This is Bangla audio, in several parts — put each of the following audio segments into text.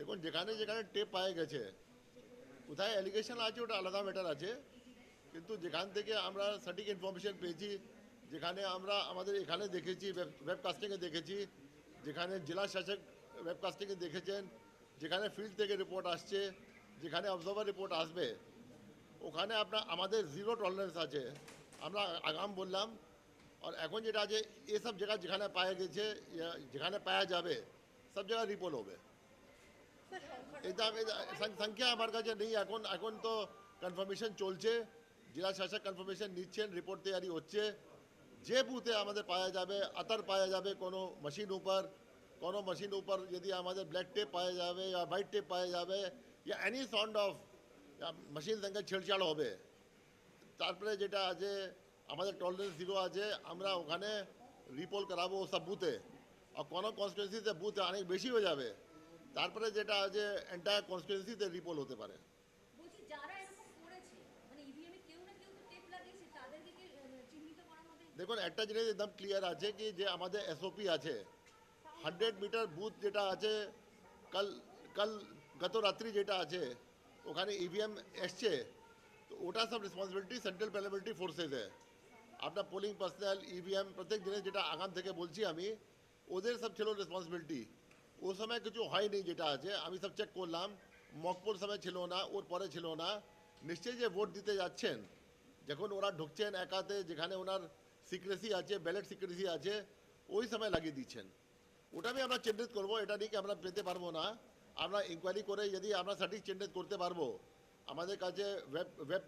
দেখুন যেখানে যেখানে টেপ পাওয়া গেছে, কোথায় অ্যালিগেশন আছে ওটা আলাদা ম্যাটার আছে, কিন্তু যেখান থেকে আমরা সঠিক ইনফরমেশন পেয়েছি, যেখানে আমরা আমাদের এখানে দেখেছি, ওয়েবকাস্টিংয়ে দেখেছি, যেখানে জেলা শাসক ওয়েবকাস্টিংয়ে দেখেছেন, যেখানে ফিল্ড থেকে রিপোর্ট আসছে, যেখানে অবজারভার রিপোর্ট আসবে, ওখানে আমাদের জিরো টলারেন্স আছে। আমরা আগাম বললাম, আর এখন যেটা আছে এসব জায়গা যেখানে পাওয়া গেছে, যেখানে পাওয়া যাবে সব জায়গায় রিপোর্ট হবে। এটা সংখ্যা আমার কাছে নেই এখন, এখন তো কনফার্মেশন চলছে, জেলা শাসক কনফার্মেশন নিচ্ছেন, রিপোর্ট তৈরি হচ্ছে। যে বুথে আমাদের পাওয়া যাবে, আতার পাওয়া যাবে কোনো মশিন উপর যদি আমাদের ব্ল্যাক টেপ পাওয়া যাবে या হোয়াইট টেপ পাওয়া যাবে या এনি সাউন্ড অফ মেশিন সঙ্গে ছেড়ছাড় হবে, তারপরে যেটা আছে আমাদের টলারেন্স জিরো আছে, আমরা ওখানে রিপোল করাবো সব বুথে। আর কোনো কনস্টিটুয়েন্সিতে বুথে অনেক বেশি হয়ে যাবে, তারপরে যেটা আছে এন্টায়ার কনস্টিটুয়েন্সিতে রিপোল হতে পারে। বলছি যারা এরকম করেছে, মানে ইভিএমে কেউ না কেউ তো টেপ লাগিয়েছে, তাদেরকে কি চিহ্নিত করার মধ্যে? দেখুন একটা জিনিস একদম ক্লিয়ার আছে কি যে আমাদের এসওপি আছে, 100 মিটার বুথ যেটা আছে, কাল কাল গত রাত্রি যেটা আছে ওখানে ইভিএম এসছে, তো ওটা সব রেসপন্সিবিলিটি সেন্ট্রাল প্যারামিলিটারি ফোর্সেসে। আপনার পোলিং পার্সোনাল, ইভিএম, প্রত্যেক জিনিস যেটা আগাম থেকে বলছি আমি, ওদের সব ছিল রেসপন্সিবিলিটি। ও সময় কিছু হয়নি যেটা আছে, আমি সব চেক করলাম, মকপোল সময় ছিল না, ওর পরে ছিল না। নিশ্চয়ই যে ভোট দিতে যাচ্ছেন, যখন ওরা ঢুকছেন একাতে, যেখানে ওনার সিক্রেসি আছে, ব্যালেট সিক্রেসি আছে, ওই সময় লাগিয়ে দিচ্ছেন। ওটা আমি আমরা চিহ্নিত করবো, এটা নিয়ে কি আমরা পেতে পারবো না। আমরা ইনকোয়ারি করে যদি আমরা সঠিক চিহ্নিত করতে পারবো, আমাদের কাছে ওয়েব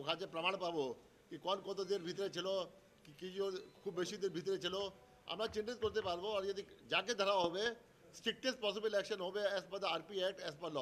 ওখানে প্রমাণ পাবো কি কোন কতদের ভিতরে ছিল, কি খুব বেশিদের ভিতরে ছিল, আমরা চিহ্নিত করতে পারবো। আর যদি যাকে ধরা হবে, স্ট্রিক্টেস্ট পসিবল অ্যাকশন হবে as per the RP act, as per law.